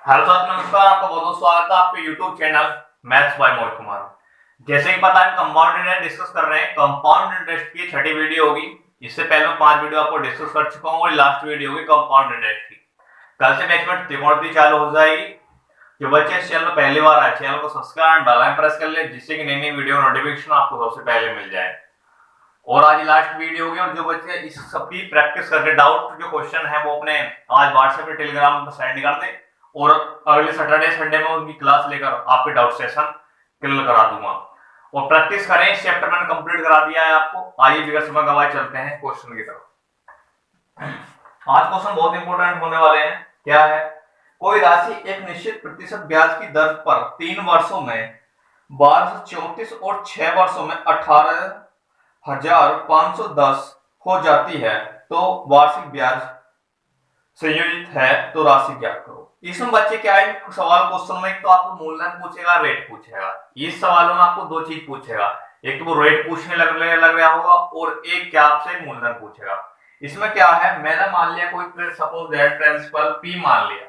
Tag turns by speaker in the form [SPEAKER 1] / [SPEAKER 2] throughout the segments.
[SPEAKER 1] Hello साथियों, नमस्कार। आपका बहुत बहुत स्वागत है आपके YouTube channel maths by Mohit Kumar. जैसे कि पता है, कंपाउंड इंटरेस्ट डिस्कस कर रहे हैं। कंपाउंड इंटरेस्ट की छठी वीडियो होगी। इससे पहले मैं 5 वीडियो आपको डिस्कस कर चुका हूं और लास्ट वीडियो होगी कंपाउंड इंटरेस्ट की। कल से बैच में त्रिकोणमिति चालू हो जाएगी। जो बच्चे इस चैनल में पहली बार आए, चैनल को subscribe and bell icon press कर ले, जिससे कि नई नई वीडियो नोटिफिकेशन आपको सबसे पहले मिल जाए। और आज लास्ट वीडियो होगी और जो बच्चे इस सबकी प्रैक्टिस करके डाउट जो क्वेश्चन है वो अपने आज व्हाट्सएप पे टेलीग्राम पर सेंड कर दें और अगले सैटरडे संडे में उनकी क्लास लेकर आपके डाउट सेशन क्लियर करा दूंगा। और प्रैक्टिस करें। इस चैप्टर मैंने कंप्लीट करा दिया है आपको। आइए बिगड़ समय गवाए चलते हैं क्वेश्चन की तरफ। आज क्वेश्चन बहुत इंपॉर्टेंट होने वाले हैं। क्या है? कोई राशि एक निश्चित प्रतिशत ब्याज की दर पर 3 वर्षों में 1234 और 6 वर्षों में 18,510 हो जाती है, तो वार्षिक ब्याज संयोजित है, तो राशि ज्ञात करो। इसमें बच्चे क्या है, सवाल क्वेश्चन में एक तो आपको मूलधन पूछेगा, रेट पूछेगा। इस सवालों में आपको दो चीज पूछेगा, एक तो वो रेट पूछने लग रहा होगा और एक क्या आपसे मूलधन पूछेगा। इसमें क्या है, मैंने मान लिया कोई सपोज दैट प्रिंसिपल पी मान लिया,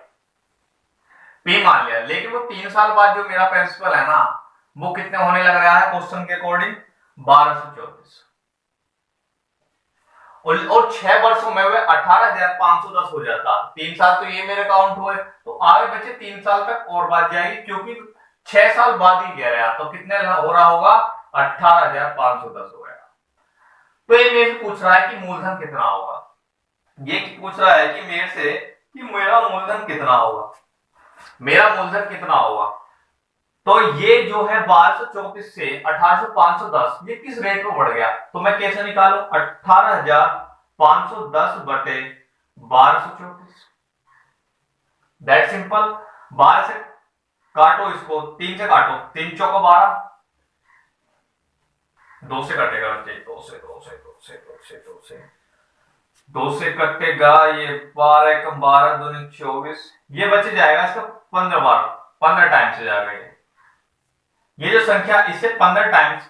[SPEAKER 1] लेकिन वो 3 साल बाद जो मेरा प्रिंसिपल है ना, वो कितने होने लग रहा है क्वेश्चन के अकॉर्डिंग 1234 और 6 वर्षों में वे 18,510 हो जाता। 3 साल तो ये मेरे काउंट हुए, तो आगे बचे 3 साल तक और बात जाएगी, क्योंकि 6 साल बाद ही कह रहा है, तो कितने हो रहा होगा 18,510 हो गया। तो ये मेरे से पूछ रहा है कि मूलधन कितना होगा। ये पूछ रहा है कि मेरे से कि मेरा मूलधन कितना होगा, तो ये जो है 1234 से 18,510 ये किस रेट में बढ़ गया, तो मैं कैसे निकालू 18,510 बटे 1234। That simple. 12 से काटो, इसको 3 से काटो, 3 चौका 12, 2 से कटेगा बच्चे, 2 से कटेगा ये 12 कम 12 दूनी 24, ये बचे जाएगा इसका 15 बार, 15 टाइम से जाएगा ये जो संख्या इससे 15 टाइम्स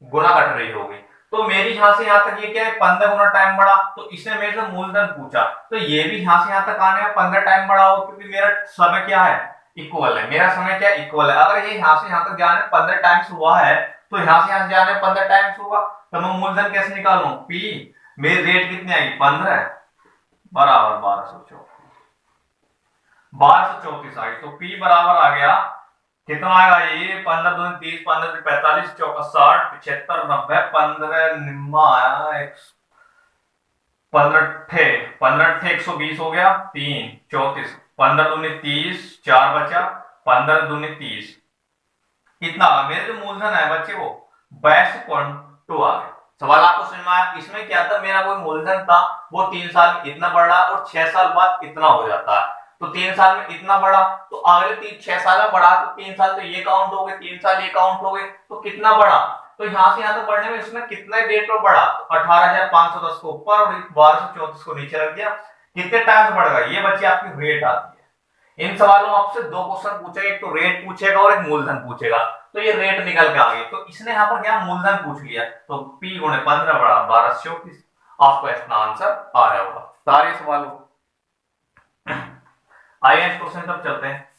[SPEAKER 1] गुना कट रही होगी। तो मेरी यहां से यहां तक ये क्या है 15 गुना टाइम बढ़ा, तो इसने मेरे से मूलधन पूछा, तो ये भी यहां से यहां तक आने में 15 टाइम बढ़ा हो, क्योंकि मेरा समय क्या है इक्वल है। मेरा समय क्या इक्वल है। अगर ये यहां से यहां तक जाने 15 टाइम्स हुआ है, तो यहां से यहां जाने 15 टाइम्स होगा, तो मैं मूलधन कैसे निकालूं, पी मेरी रेट कितनी आएगी 15 बराबर 1234 आई, तो पी बराबर आ गया कितना आएगा ये 15 दूनी 30, 15 45, चौका 60, 75, 90, 15 निम्मा आया 15 120 हो गया, 3 34, 15 दूनी 30, 4 बचा, 15 दूनी 30, कितना मेरे जो मूलधन है बच्चे वो 22.2 आ गया। सवाल आपको समझ में आया? इसमें क्या था, मेरा कोई मूलधन था, वो 3 साल इतना बढ़ा और 6 साल बाद इतना हो जाता है। तो 3 साल में इतना बढ़ा, तो अगले 6 साल में बढ़ा, तो 3 साल तो ये काउंट हो गए, 3 साल ये काउंट हो गए, तो कितना बढ़ा, तो यहां से यहां तक बढ़ने में इसमें कितने डेट पर बढ़ा, तो 18,510 को ऊपर और 1234 को नीचे रख दिया। कितने टाइम्स बढ़ गया, ये बच्चे आपकी रेट आती है। इन सवालों में आपसे दो क्वेश्चन पूछेगा, एक तो रेट पूछेगा और एक मूलधन पूछेगा, तो ये रेट निकल के आ गई, तो इसने यहाँ पर क्या मूलधन पूछ लिया, तो P गुणे 15 बड़ा 1234, आपको इसका आंसर आ रहा होगा सारे सवालों। आइए इस क्वेश्चन तक चलते हैं।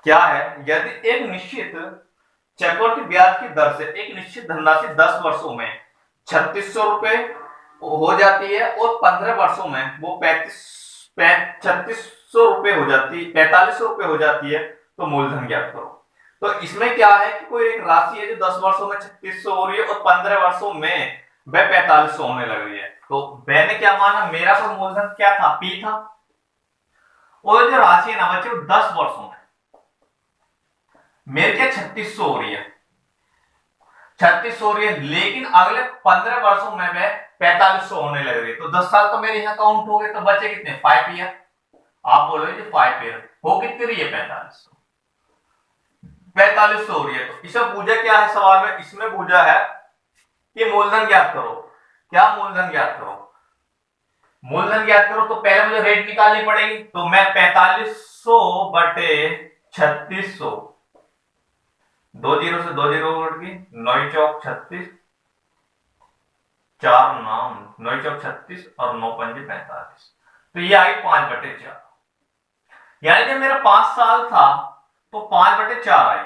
[SPEAKER 1] क्या है, यदि एक निश्चित चक्रवृद्धि ब्याज की दर से एक निश्चित धनराशि 10 वर्षों में 3600 रुपए हो जाती है और 15 वर्षों में वो 3600 रुपए हो जाती है, 4500 रुपए हो जाती है, तो मूलधन ज्ञात करो। तो इसमें क्या है कि कोई एक राशि है जो 10 वर्षों में 3600 हो रही है और 15 वर्षों में वह 4500 होने लग रही है। तो मैंने क्या माना, मेरा तो मूलधन क्या था, पी था, और जो राशि है ना बच्चे वो 10 वर्षों में मेरे क्या 3600 हो रही है, 3600 हो रही है, लेकिन अगले 15 वर्षों में वह 4500 होने लग रही है। तो 10 साल तो मेरे यहाँ काउंट हो गए, तो बचे कितने 5 ईयर। आप बोलोगे जो 5 ईयर हो कितनी रही है 4500 हो रही है। तो इसमें पूछा क्या है सवाल में, इसमें पूछा है कि मूलधन ज्ञात करो। क्या मूलधन ज्ञात करो, मूलधन ज्ञात करो तो पहले मुझे रेट निकालनी पड़ेगी, तो मैं 4500 बटे 3600, 20 से 20 उठ गई, 9 चौक 36, 4 नाम 9 चौक 36 और 9 पंजे 45, तो ये आई 5/4। यानी जब मेरा 5 साल था तो 5/4 आई।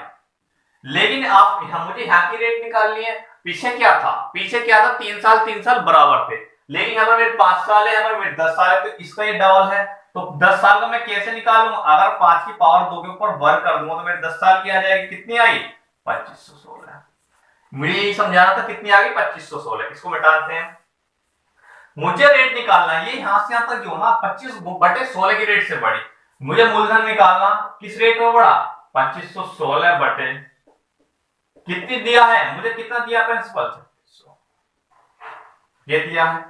[SPEAKER 1] लेकिन आप मुझे यहाँ की रेट निकालनी है। पीछे क्या था, पीछे क्या था, 3 साल बराबर थे। लेकिन यहाँ पर मेरे 5 साल है, यहाँ पर मेरे 10 साल है, तो इसका ये डबल है। तो 10 साल का मैं कैसे निकालूंगा, अगर 5 की पावर 2 के ऊपर वर्ग कर दूंगा तो मेरे 10 साल की आ जाएगी, कितनी आई 2516। मुझे यही समझाना था, कितनी आ गई 2516। इसको मिटाते हैं, मुझे रेट निकालना है, ये यहां से यहां तक जो ना 25/16 की रेट से बड़ी। मुझे मूलधन निकालना किस रेट में बढ़ा, 2516 बटे कितनी दिया है, मुझे कितना दिया प्रिंसिपल 3600, ये दिया है।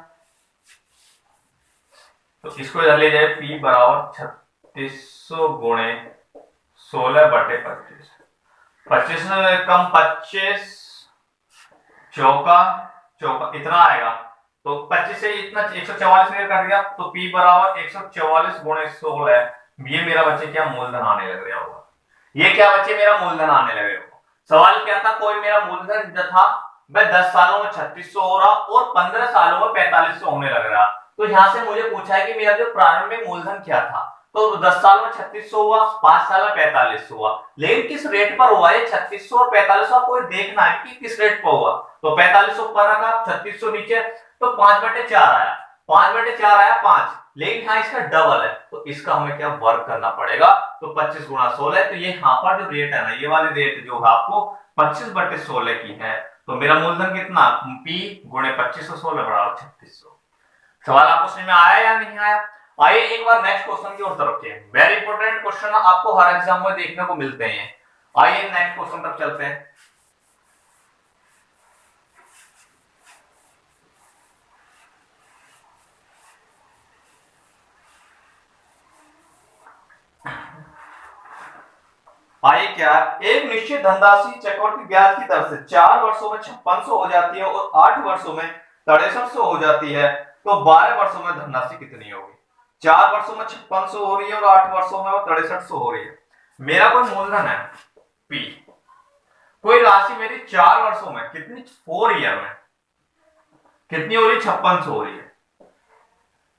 [SPEAKER 1] तो इसको इधर ले जाए, P बराबर 3600 गुणे 16/25, 25 कम 25 चौका चौका इतना आएगा, तो 25 से इतना 144 में कट गया, तो P बराबर 144 गुणे 16। ये मेरा बच्चे क्या मूलधन आने लग रहा होगा, ये क्या बच्चे मेरा मूलधन आने लगे होगा। सवाल क्या था, कोई मेरा मूलधन था, मैं 10 सालों में 3600 हो रहा और 15 सालों में 4500 होने लग रहा। तो यहां से मुझे पूछा है कि मेरा जो प्रारंभिक मूलधन क्या था, तो 10 साल में 3600 हुआ, 5 साल में 4500 हुआ, लेकिन किस रेट पर हुआ ये 3600 और 4500, आपको देखना है कि किस रेट पर हुआ। तो 4500 ऊपर रखा, 3600 नीचे, तो 5/4 आया, 5/4 आया 5, लेकिन हाँ इसका डबल है, तो इसका हमें क्या वर्ग करना पड़ेगा, तो 25 गुणा 16। तो ये यहाँ पर जो रेट है ना, ये वाली रेट जो है आपको 25/16 की है। तो मेरा मूलधन कितना, P गुणे 2516 बराबर 3600। सवाल आपको समझ में आया या नहीं आया। आइए एक बार नेक्स्ट क्वेश्चन की ओर तरफ चलते हैं। वेरी इंपॉर्टेंट क्वेश्चन आपको हर एग्जाम में देखने को मिलते हैं। आइए नेक्स्ट क्वेश्चन तक चलते हैं। आइए क्या, एक निश्चित धनराशि चक्रवृद्धि ब्याज की दर से 4 वर्षों में 5600 हो जाती है और 8 वर्षों में 6300 हो जाती है, तो 12 वर्षों में धनराशि कितनी होगी। 4 वर्षों में 5600 हो रही है और 8 वर्षों में 6300 हो रही है। मेरा कोई मूलधन है P, कोई राशि मेरी 4 वर्षों में कितनी, 4 ईयर में कितनी हो रही है, 5600 हो रही है,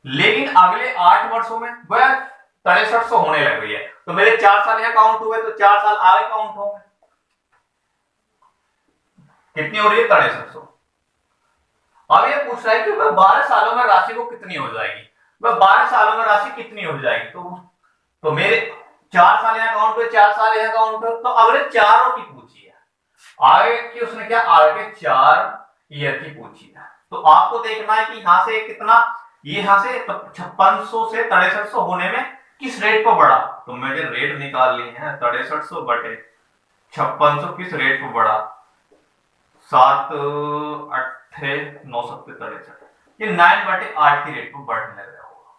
[SPEAKER 1] लेकिन अगले 8 वर्षों में वह 6300 होने लग रही है। तो मेरे 4 साल यहां काउंट हुए, तो 4 साल आगे काउंट होंगे, कितनी हो रही है 6300। अब ये पूछ रहा है कि वह 12 सालों में राशि को कितनी हो जाएगी, वह 12 सालों में राशि कितनी हो जाएगी। तो मेरे 4 साल यहां काउंट हुए, 4 साल यहां काउंट हुए, तो अगले चारों की पूछी है, आगे की उसने क्या, आगे 4 ईयर की पूछी है। तो आपको देखना है कि यहां से कितना, ये यहां से 5600 से 6300 होने में किस रेट पर बढ़ा, तो मुझे रेट निकाल ली है, 6300 बटे 5600 किस रेट पर बढ़ा, 7 8 9 7 63, ये 9/8 की रेट पर बढ़ने लग रहा होगा।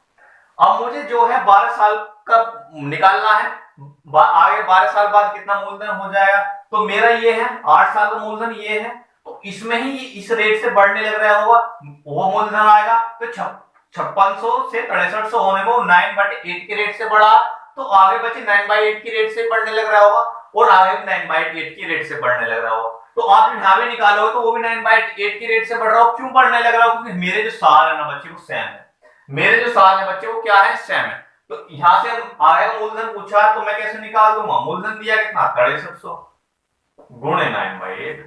[SPEAKER 1] अब मुझे जो है 12 साल का निकालना है, आगे 12 साल बाद कितना मूलधन हो जाएगा, तो मेरा ये है 8 साल का मूलधन ये है, तो इसमें ही इस रेट से बढ़ने लग रहा होगा, वो मूलधन आएगा। तो 5600 से 6300 होने को 9/8 के रेट से बढ़ा, तो आगे बचे 9/8 की रेट से बढ़ने लग रहा होगा, और आगे भी 9/8 की रेट से बढ़ने लग रहा होगा। तो आप यहां भी निकालोगे तो वो भी 9/8 की रेट से बढ़ रहा हो। क्यों बढ़ने लग रहा हो, क्योंकि मेरे जो साल है ना बच्चे वो सेम है, मेरे जो साल है बच्चे वो क्या है, सेम है। तो यहां से आएगा मूलधन पूछा, तो मैं कैसे निकाल दूंगा, मूलधन दिया कितना 6300 गुणे 9/8,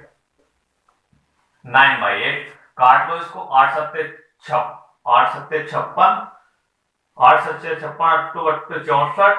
[SPEAKER 1] 9/8 काट लो इसको, 8 सत्ते 56, 8 सत्ते 56, 8 सत्ते 56, 8 8 64,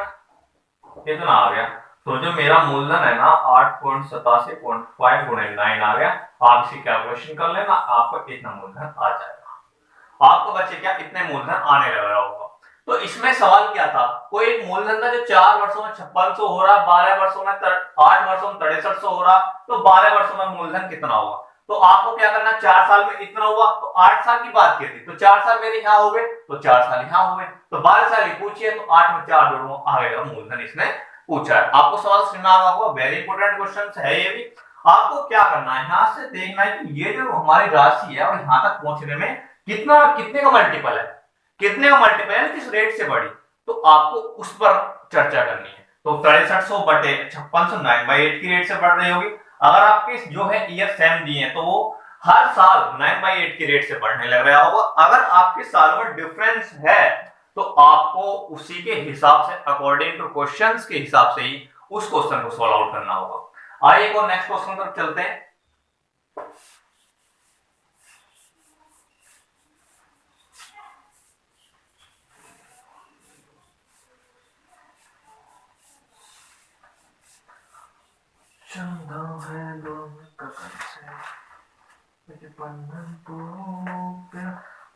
[SPEAKER 1] कितना आ गया। तो जो मेरा मूलधन है ना 8.87.5 गुणे 9 आ गया। आप इसकी कैलकुलेशन कर लेना, आपको इतना मूलधन आ जाएगा। आपको बच्चे क्या इतने मूलधन आने लग रहा होगा। तो इसमें सवाल क्या था, कोई एक मूलधन था जो 4 वर्षों में 5600 हो रहा, 12 वर्षों में 8 वर्षों में 6300 हो रहा, तो 12 वर्षों में मूलधन कितना होगा। तो आपको क्या करना, 4 साल में इतना हुआ, तो 8 साल की बात की थी, तो 4 साल मेरे यहाँ हो गए, तो 4 साल यहाँ हो गए, तो 12 साल की पूछिए, तो 8 में 4 जोड़ो आएगा मूलधन इसने पूछा है। आपको सवाल समझ में आ रहा होगा, वेरी इंपॉर्टेंट क्वेश्चन है ये भी। आपको क्या करना है, यहां से देखना है कि ये जो हमारी राशि है और यहां तक पहुंचने में कितना, कितने का मल्टीपल है, कितने का मल्टीपल है, किस रेट से बढ़ी, तो आपको उस पर चर्चा करनी है। तो 6300 बटे 5600 9/8 की रेट से बढ़ रही होगी। अगर आपके जो है ईयर सेम दिए हैं तो वो हर साल 9/8 की रेट से बढ़ने लग रहा होगा। अगर आपके साल में डिफरेंस है तो आपको उसी के हिसाब से अकॉर्डिंग टू क्वेश्चंस के हिसाब से ही उस क्वेश्चन को सॉल्व आउट करना होगा। आइए एक और नेक्स्ट क्वेश्चन पर चलते हैं।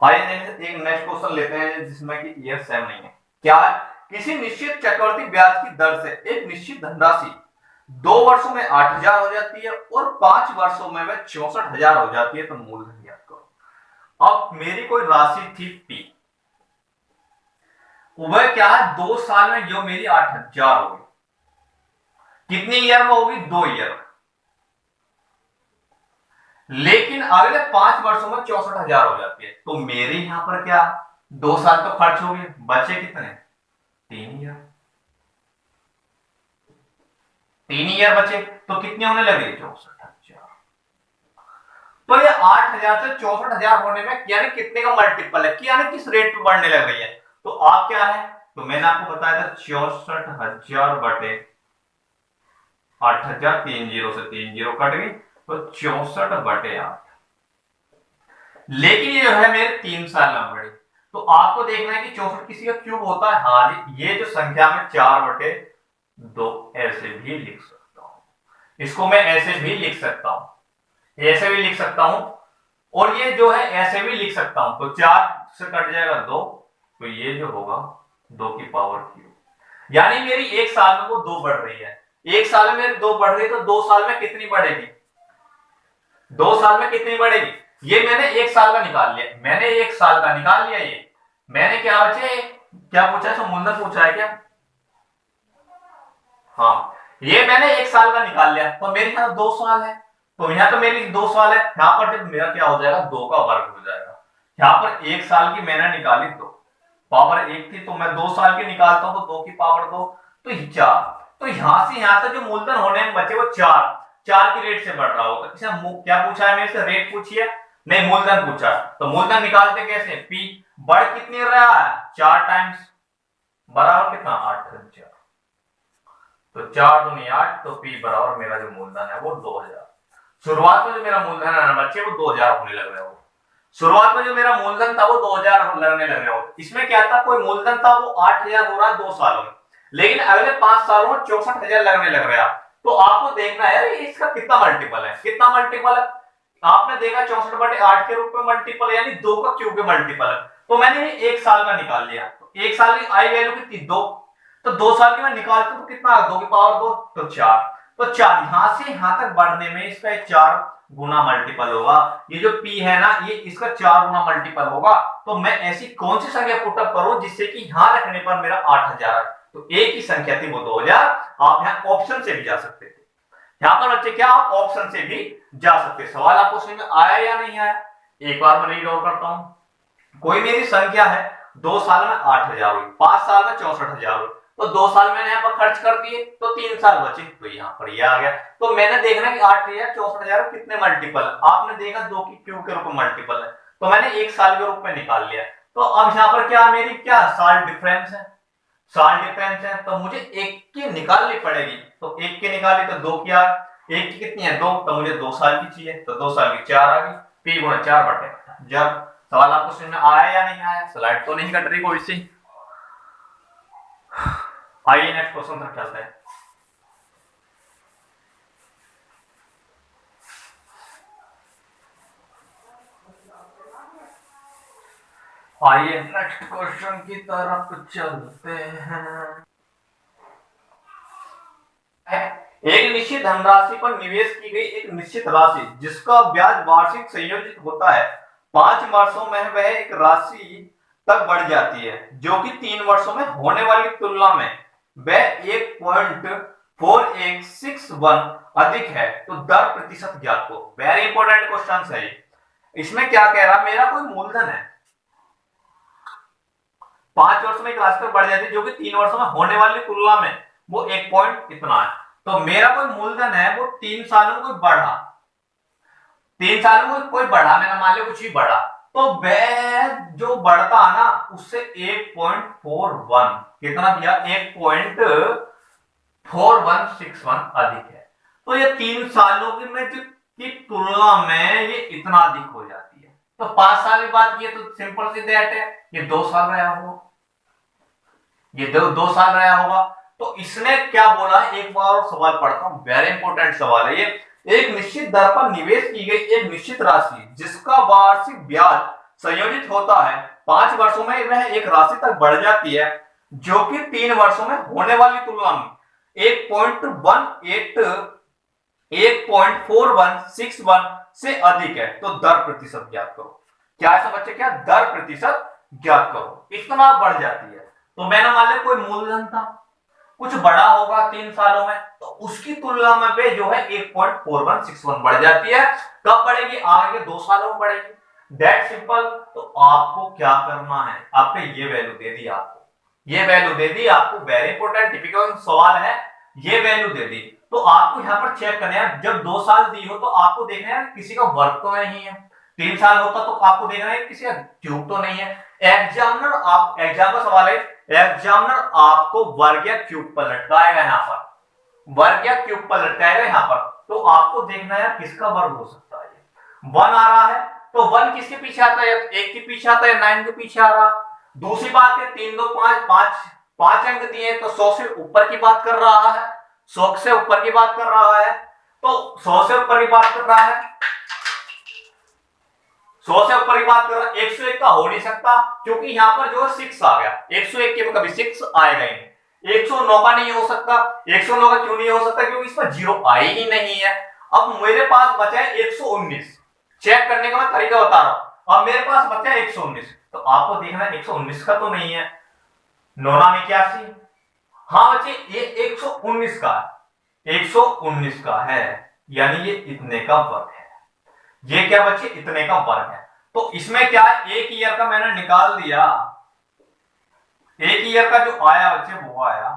[SPEAKER 1] आइए एक नेक्स्ट क्वेश्चन लेते हैं जिसमें कि ईयर सेम नहीं है। क्या किसी निश्चित चक्रवृद्धि ब्याज की दर से एक निश्चित धनराशि 2 वर्षों में 8,000 हो जाती है और 5 वर्षों में वह 64,000 हो जाती है, तो मूलधन ज्ञात करो। अब मेरी कोई राशि थी P, वह क्या है 2 साल में जो मेरी 8,000 होगी, कितनी ईयर में होगी, 2 ईयर में। लेकिन अगले 5 वर्षों में 64,000 हो जाती है, तो मेरे यहां पर क्या 2 साल तो खर्च हो गए, बचे कितने 3 ईयर। 3 ईयर बचे तो कितने होने लगे 64,000। तो ये 8,000 से 64,000 होने में यानी कितने का मल्टीपल है, यानी किस रेट पे बढ़ने लग रही है। तो आप क्या है, तो मैंने आपको बताया था 64,000 बटे 8,000, 3 जीरो से 3 जीरो कट गई, तो 64 बटे 8। लेकिन ये जो है मेरे 3 साल में बढ़ी, तो आपको देखना है कि 64 किसी का क्यूब होता है। हाँ, ये जो संख्या में 4 बटे 2 ऐसे भी लिख सकता हूं, इसको मैं ऐसे भी लिख सकता हूं, ऐसे भी लिख सकता हूं, और ये जो है ऐसे भी लिख सकता हूं। तो 4 से कट जाएगा 2, तो ये जो होगा 2 की पावर क्यूब, यानी मेरी एक साल में वो 2 बढ़ रही है। एक साल में मेरी 2 बढ़ रही है, तो 2 साल में कितनी बढ़ेगी, 2 साल में कितनी बढ़ेगी। ये मैंने एक साल का निकाल लिया, मैंने एक साल का निकाल लिया। ये मैंने क्या बचे, क्या पूछा है, मूलधन पूछा है क्या, हाँ, ये मैंने एक साल का निकाल लिया, तो मेरे यहाँ 2 साल है, तो यहाँ तो मेरी 2 साल है, यहाँ पर जब मेरा क्या हो जाएगा 2 का वर्ग हो जाएगा। यहाँ पर एक साल की मैंने निकाली 2, पावर 1 थी, तो मैं 2 साल की निकालता हूं तो 2 की पावर 2, तो 4। तो यहां से यहां तक जो मूलधन होने में बचे वो 4 की रेट से बढ़ रहा होगा। इसने क्या पूछा है मेरे से, रेट पूछी है, नहीं मूलधन पूछा है। तो मूलधन निकालते कैसे, P बढ़ कितनी रहा है 4 टाइम्स, बराबर कितना 8,000, तो 4 दूनी 8, तो P बराबर मेरा जो मूलधन है वो 2,000। शुरुआत में जो मेरा मूलधन है ना बच्चे वो 2,000 होने लग रहा है। शुरुआत में जो मेरा मूलधन था वो 2,000 लगने लग रहा हो। इसमें क्या था, कोई मूलधन था वो 8,000 हो रहा है 2 सालों में, लेकिन अगले 5 सालों में 64,000 लगने लग रहा है। तो आपको देखना है इसका कितना मल्टीपल है, कितना मल्टीपल है। आपने देखा 64 बटे 8 के रूप में मल्टीपल, यानी 2 का क्यूब के मल्टीपल है। तो मैंने एक साल का निकाल लिया, तो एक साल की आई वैल्यू कितनी 2, तो 2 साल की मैं निकालता हूं तो कितना 2 की पावर 2, तो 4। तो 4 यहां से यहां तक बढ़ने में इसका 4 गुना मल्टीपल होगा। ये जो P है ना ये इसका 4 गुना मल्टीपल होगा। तो मैं ऐसी कौन सी संख्या पुटअप करूं जिससे कि यहां रखने पर मेरा 8,000 है, तो एक ही संख्या थी वो 2,000। आप यहां ऑप्शन से भी जा सकते थे, यहां पर बच्चे क्या आप ऑप्शन से भी जा सकते। सवाल आपको समझ में आया या नहीं आया, एक बार मैं रीड और करता हूं। कोई मेरी संख्या है 2 साल में 8,000 हुई, 5 साल में 64,000 हुई, तो 2 साल मैंने यहाँ पर खर्च कर दिए, तो 3 साल बचे, तो यहाँ पर ये आ गया। तो मैंने देखना कि 8,000 64,000 कितने मल्टीपल, आपने देखा 2 की क्यूब के रूप में मल्टीपल है, तो मैंने एक साल के रूप में निकाल लिया। तो अब यहाँ पर क्या मेरी क्या साल डिफरेंस है, साल डिफरेंस है, तो मुझे एक की निकालनी पड़ेगी। तो एक की निकाली तो 2 की आ, एक की कितनी है 2, तो मुझे 2 साल की चाहिए, तो 2 साल की 4 आ गई, P गुणा 4 बटे। जब सवाल आपको समझ में आया या नहीं आया, स्लाइड तो नहीं कट रही कोई सी। आइए नेक्स्ट क्वेश्चन तक चलते हैं। आइए नेक्स्ट क्वेश्चन की तरफ चलते हैं। एक निश्चित धनराशि पर निवेश की गई एक निश्चित राशि जिसका ब्याज वार्षिक संयोजित होता है, 5 वर्षों में वह एक राशि तक बढ़ जाती है जो कि 3 वर्षों में होने वाली तुलना में वह 1.4861 अधिक है, तो दर प्रतिशत ज्ञात को। वेरी इंपॉर्टेंट क्वेश्चन है। इसमें क्या कह रहा, मेरा कोई मूलधन है, 5 वर्षों में एक राशि तक बढ़ जाती है, जो कि 3 वर्षों में होने वाली तुलना में वो 1 पॉइंट इतना है। तो मेरा कोई मूलधन है वो 3 सालों में कोई बढ़ा, 3 सालों में कोई बढ़ा, मैंने मान लिया कुछ ही बढ़ा, तो वह जो बढ़ता है ना उससे 1.41 कितना दिया, 1.4161 अधिक है। तो ये 3 सालों की में की तुलना में ये इतना अधिक हो जाती है। तो 5 साल की बात की तो सिंपल सी दैट है, ये 2 साल रहा होगा, ये 2 साल रहा होगा। तो इसने क्या बोला है, एक बार और सवाल पढ़ता हूं, वेरी इंपॉर्टेंट सवाल है ये। एक निश्चित दर पर निवेश की गई एक निश्चित राशि जिसका वार्षिक ब्याज संयोजित होता है, 5 वर्षों में वह एक राशि तक बढ़ जाती है, जो कि 3 वर्षों में होने वाली तुलना में 1.4161 से अधिक है, तो दर प्रतिशत ज्ञात करो। क्या ऐसा बच्चे, क्या दर प्रतिशत ज्ञात करो, इतना बढ़ जाती है। तो मैंने मान लिया कोई मूलधन था, कुछ बड़ा होगा 3 सालों में, तो उसकी तुलना में वे जो है 1.4161 बढ़ जाती है। कब बढ़ेगी, आगे 2 सालों में बढ़ेगी, दैट सिंपल। तो आपको क्या करना है, आपने ये वैल्यू दे दी, आपको ये वैल्यू दे दी, आपको वेरी इंपॉर्टेंट टिपिकल सवाल है, ये वैल्यू दे दी। तो आपको यहाँ पर चेक करना है, जब 2 साल दी हो तो आपको देखना है किसी का वर्ग तो नहीं है, 3 साल होता तो आपको देखना है किसी का क्यूब तो नहीं है। एग्जामिनर, आप एग्जाम का सवाल है, एग्जामिनर आपको वर्ग या क्यूब पर लटकाएगा, यहाँ पर वर्ग या क्यूब पर लटकाएगा यहाँ पर, तो आपको देखना है किसका वर्ग हो सकता है। 1 आ रहा है तो 1 किसके पीछे आता है, 1 के पीछे आता है, 9 के पीछे आ रहा। दूसरी बात है 3 2 5 5 अंक दिए तो 100 से ऊपर की बात कर रहा है, 100 से ऊपर की बात कर रहा है, तो 100 से ऊपर की बात कर रहा है, 100 से ऊपर की बात कर रहा है। 101 का हो नहीं सकता क्योंकि यहाँ पर जो है 6 आ गया, 101 के कभी 6 आएगा ही नहीं। 109 का नहीं हो सकता, 109 का क्यों नहीं हो सकता, क्योंकि इसमें जीरो आई ही नहीं है। अब मेरे पास बचा है 119, चेक करने का मैं तरीका बता रहा हूं। अब मेरे पास बचा है 119, तो आपको देखना है 119 का तो नहीं है, 981, हाँ बच्चे ये 119 का है, 119 का है, यानी ये इतने का वर्ग है। ये क्या बच्चे, इतने का वर्ग है। तो इसमें क्या है, एक ईयर का मैंने निकाल दिया, एक ईयर का जो आया बच्चे वो आया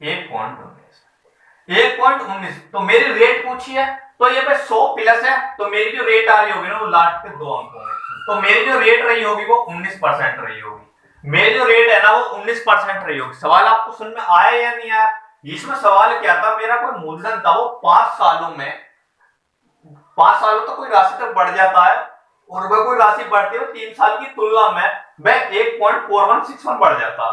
[SPEAKER 1] 1.19। तो मेरी रेट पूछी है, तो ये पे 100 प्लस है, तो मेरी जो रेट आ रही होगी ना वो लास्ट के 2 अंक होंगे, तो मेरी जो रेट रही होगी वो 19% रही होगी। मेरी जो रेट है ना वो 19% रही होगी। सवाल आपको सुन में आया या नहीं आया? इसमें सवाल क्या था, मेरा कोई मूलधन था वो 5 सालों में, 5 सालों तक कोई राशि तक बढ़ जाता है, और वह कोई राशि बढ़ती है 3 साल की तुलना में वह 1.4161 बढ़ जाता है।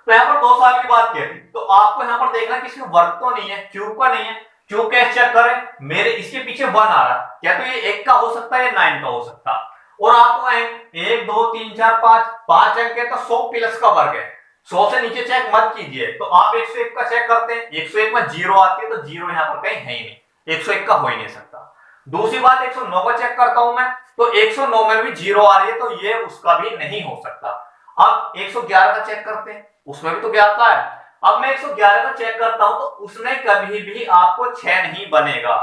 [SPEAKER 1] तो यहाँ पर 2 साल की बात कहती, तो आपको यहाँ पर देखना कि इसमें वर्ग तो नहीं है, क्यूब का नहीं है, क्यूब कैसे चेक करें, मेरे इसके पीछे 1 आ रहा, क्या तो ये 1 का हो सकता है या 9 का हो सकता है। और आपको 1 2 3 4 5 अंक है तो 100 प्लस का वर्ग है, 100 से नीचे चेक मत कीजिए। तो आप 101 का चेक करते हैं, 101 में जीरो आती है तो जीरो यहाँ पर कहीं है ही नहीं, 101 का हो ही नहीं सकता। दूसरी बात 109 का चेक करता हूं मैं, तो 109 में भी जीरो आ रही है, तो ये उसका भी नहीं हो सकता। अब 111 का चेक करते हैं, उसमें भी तो क्या आता है। अब मैं 111 का चेक करता हूं, तो उसमें कभी भी आपको 6 नहीं बनेगा,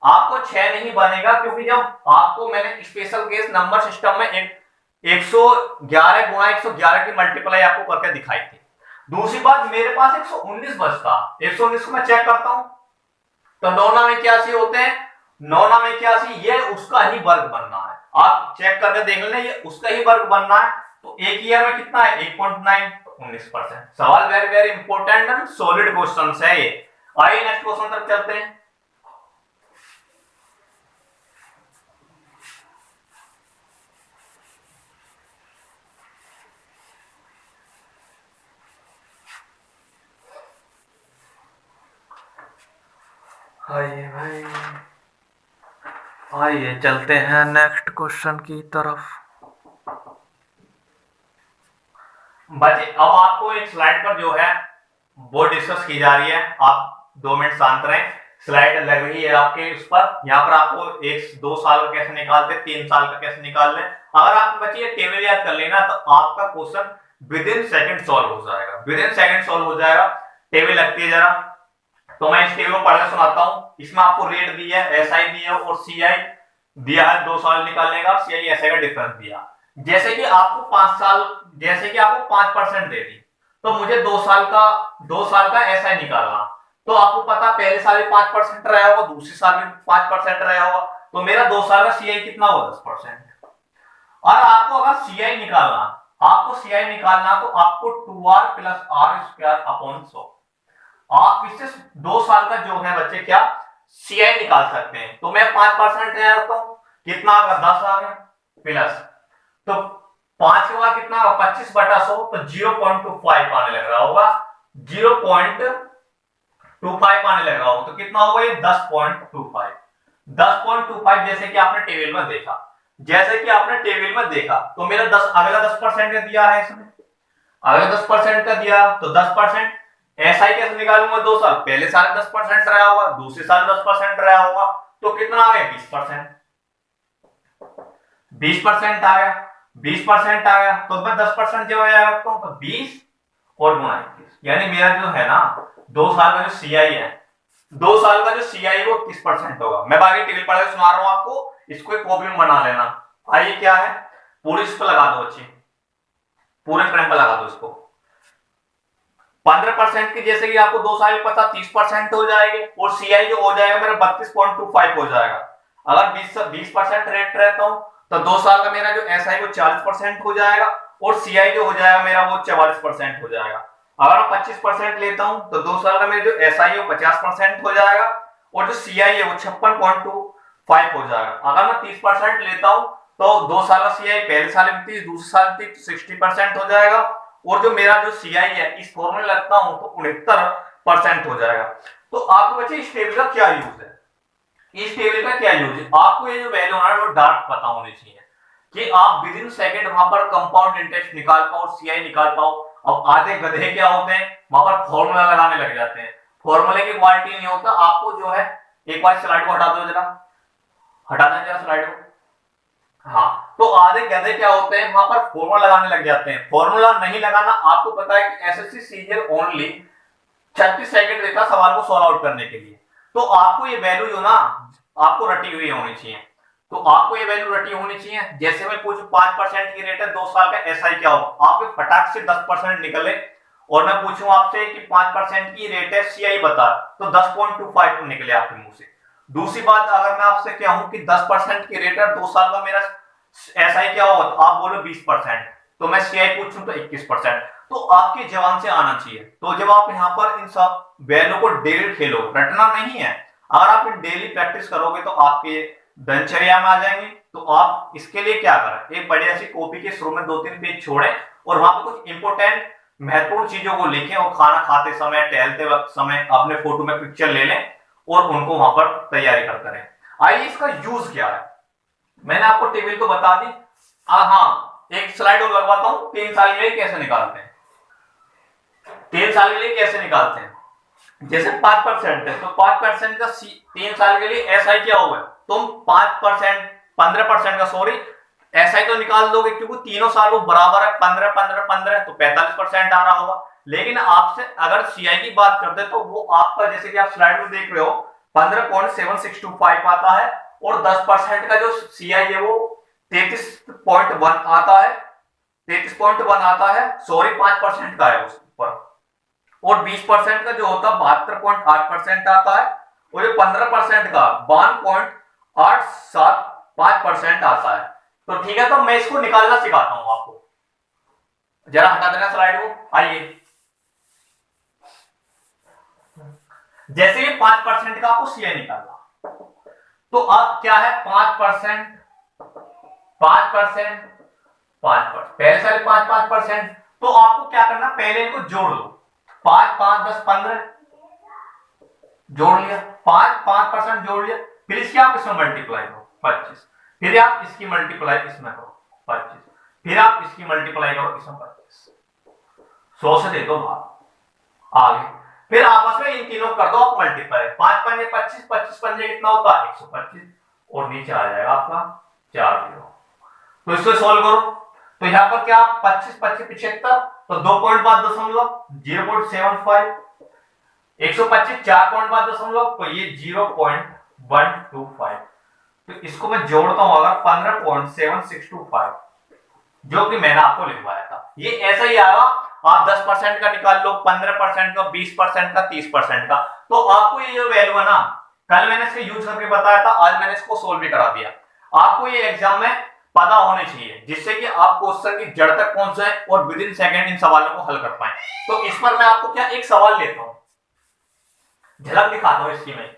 [SPEAKER 1] आपको 6 नहीं बनेगा, क्योंकि जब आपको मैंने स्पेशल केस नंबर सिस्टम में 111 गुणा 111 की मल्टीप्लाई आपको करके दिखाई थी। दूसरी बात मेरे पास 119 बचता, 119 को मैं चेक करता हूं, तो 9 में 81 होते हैं, 9 में 81, ये उसका ही वर्ग बनना है। आप चेक करके देख लेना, ये उसका ही वर्ग बनना है। तो एक ईयर में कितना है 1.9, तो 19%। सवाल very very important and solid question है ये। आइए नेक्स्ट क्वेश्चन तक चलते हैं। आइए भाई, आइए चलते हैं नेक्स्ट क्वेश्चन की तरफ। बच्चे अब आपको एक स्लाइड पर जो है वो डिस्कस की जा रही है, आप 2 मिनट शांत रहें। स्लाइड लग रही है आपके उस पर, यहाँ पर आपको 1 2 साल का कैसे निकालते, 3 साल का कैसे निकालते। अगर आप बच्चे ये टेबल याद कर लेना तो आपका question with in second solve हो जाएगा, विद इन सेकंड सॉल्व हो जाएगा। टेबल लगती है जरा, तो मैं इस टेबल को पढ़कर सुनाता हूं। इसमें आपको रेट दी है, एसआई दी है और सीआई दिया है, 2 साल निकालने का, सीआई एसआई का डिफरेंस दिया। जैसे कि आपको 5 साल, जैसे कि आपको 5% दे दी, तो मुझे 2 साल का ऐसा ही निकालना। तो आपको पता पहले साल भी 5% रहा होगा, दूसरे साल भी 5% रहा होगा, तो मेरा 2 साल का सीआई कितना होगा? 10%। और आपको अगर सीआई निकालना, तो आपको 2r plus are square upon 100, आप इससे 2 साल का जो है बच्चे क्या सीआई निकाल सकते हैं। तो मैं 5% रखता हूं, कितना आ गया? 10 आ गया, प्लस तो 5 के बाद कितना होगा? 25/100, तो 0.25 आने लग रहा होगा, 0.25 आने लग रहा होगा, तो कितना होगा ये? 10.25। 10.25 जैसे कि आपने टेबल में देखा, तो मेरा 10 अगला 10% का दिया है इसमें, अगला 10% का दिया, तो 10% ऐसा ही कैसे निकालूंगा? 2 साल, पहले साल 10% रहा होगा, दूसरे साल 10% रहा होगा, तो कितना आ गया? 20%। 20% आ गया, 20% आ गया, तो मैं 10% जो है रखता हूं, तो 20 और गुणा 21, यानी मेरा जो है ना 2 साल का जो सीआई है, 2 साल का जो सीआई वो 21% होगा। मैं बाकी टेबल पढ़ के सुना रहा हूं आपको, इसको एक कॉपी में बना लेना। आइए क्या है, पूरी इस पर लगा दो बच्चे, पूरे फ्रेम पर लगा दो इसको। 15% की जैसे कि आपको 2 साल में पता 30% हो जाएगी, और सीआई जो हो जाएगा मेरा 32.25 हो जाएगा। अगर 20% रेट रहता हूं, तो 2 साल का मेरा जो एसआई वो 40% हो जाएगा, और सीआई जो हो जाएगा मेरा वो 44% हो जाएगा। अगर मैं 25% लेता हूं, तो 2 साल का मेरा जो एसआई है वो 50% हो जाएगा, और जो सीआई है वो 56.25 हो जाएगा। अगर मैं 30% लेता हूं, तो 2 साल का सीआई पहले साल में 30, दूसरे साल में 60% हो जाएगा, और जो मेरा जो सीआई है इस फॉर्मूले लगता हूं तो 69% हो जाएगा। तो आपको बच्चे इस टेबल का क्या यूज है? इस टेबल का क्या यूज है? आपको ये जो वैल्यू है वो डार्क पता होनी चाहिए कि आप विद इन सेकंड वहां पर कंपाउंड इंटरेस्ट निकाल पाओ, सीआई निकाल पाओ। अब आधे गधे क्या होते हैं, वहां पर फॉर्मूला लगाने लग जाते हैं, फॉर्मूले की क्वालिटी नहीं होता। आपको जो है एक बार स्लाइड को हटा दो जरा, हटा दें जरा स्लाइड को। हाँ, तो आधे गधे क्या होते हैं, वहां पर फॉर्मूला लगाने लग जाते हैं। फॉर्मूला नहीं लगाना, आपको पता है कि एसएससी सीजीएल ओनली 36 सेकंड देता सवाल को सॉल्व आउट करने के लिए। तो आपको ये वैल्यू जो ना आपको रटी हुई होनी चाहिए, तो आपको ये वैल्यू रटी होनी चाहिए। जैसे मैं पूछूं 5% की रेट है, 2 साल का एसआई क्या होगा, आपके फटाक से 10% निकले, और मैं पूछूं आपसे कि 5% की रेट है, सीआई बता, तो 10.25 निकले आपके मुंह से। दूसरी बात, अगर मैं आपसे कहूं कि 10% की रेट है, 2 साल का मेरा एसआई क्या होगा, तो आप बोलो 20%, तो मैं सीआई पूछूं तो 21%, तो आपके जवान से आना चाहिए। तो जब आप यहाँ पर इन सब वैल्यू को डेली खेलो, रटना नहीं है, अगर आप इन डेली प्रैक्टिस करोगे तो आपके दिनचर्या में आ जाएंगे। तो आप इसके लिए क्या करें, एक बढ़िया सी कॉपी के शुरू में 2-3 पेज छोड़ें, और वहां पर कुछ इंपोर्टेंट महत्वपूर्ण चीजों को लिखें, और खाना खाते समय, टहलते वक्त समय अपने फोटो में पिक्चर ले लें, और उनको वहां पर तैयारी करते रहें। आइए इसका यूज क्या है, मैंने आपको टेबल तो बता दी। हाँ, एक स्लाइड और लगवाता हूं, 3 साल के लिए कैसे निकालते हैं, 3 साल के लिए कैसे निकालते हैं। जैसे 5% है, तो 5% का 3 साल के लिए एसआई क्या होगा, तुम 5%, 15% का, सॉरी, एसआई तो निकाल दोगे, क्योंकि तीनों साल वो बराबर है, 15 15 15, तो 45% आ रहा होगा। लेकिन आपसे अगर सीआई की बात करते तो वो आपका, जैसे कि आप स्लाइड में देख रहे हो, 15.7625 आता है, और 10% का जो सीआई है वो 33.1 आता है, 33.1 आता है, सॉरी 5% का है उस पर, और 20% का जो होता है 72.8% आता है, और ये 15% का 52.875% आता है। तो ठीक है, तो मैं इसको निकालना सिखाता हूं आपको, जरा हटा देना स्लाइड को। आइए, जैसे ये 5% का आपको सीआई निकालना, तो अब क्या है, 5%, 5%, 5%, पहले साल 5-5%, तो आपको क्या करना, पहले इनको जोड़ लो, 5 5 10 15 जोड़ लिया, 5% जोड़ लिया, फिर इसकी आप इसमें मल्टीप्लाई करो 25, फिर आप इसकी मल्टीप्लाई इसमें करो 25, फिर आप इसकी मल्टीप्लाई करो इसमें 25, 100 से दे दो भाग आगे, फिर आपस में इन तीनों कर दो आप मल्टीप्लाई, 5 पंजे 25, 25 पंजे कितना होता है 125, और नीचे आ जाएगा आपका 4 0। तो इसको सॉल्व करो, तो यहां पर क्या 25 25 75, तो 2 पॉइंट बाद दशमलव 0.75, 125 4 पॉइंट बाद दशमलव, तो ये 0.125, तो इसको मैं जोड़ता हूं, अगर 15.7625 जो कि मैंने आपको लिखवाया था। ये ऐसा ही आएगा, आप 10% का निकाल लो, 15% का, 20% का, 30% का, तो आपको ये जो वैल्यू है ना, कल मैंने इसको यूज करके बताया था, आज मैंने इसको सोल्व भी करा दिया। आपको ये एग्जाम में पता होने चाहिए, जिससे कि आप क्वेश्चन की जड़ तक पहुंच जाए और विद इन सेकेंड इन सवालों को हल कर पाए। तो इस पर मैं आपको क्या एक सवाल लेता हूं, झलक दिखाता हूं इसकी मैं।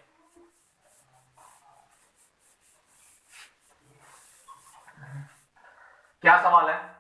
[SPEAKER 1] क्या सवाल है?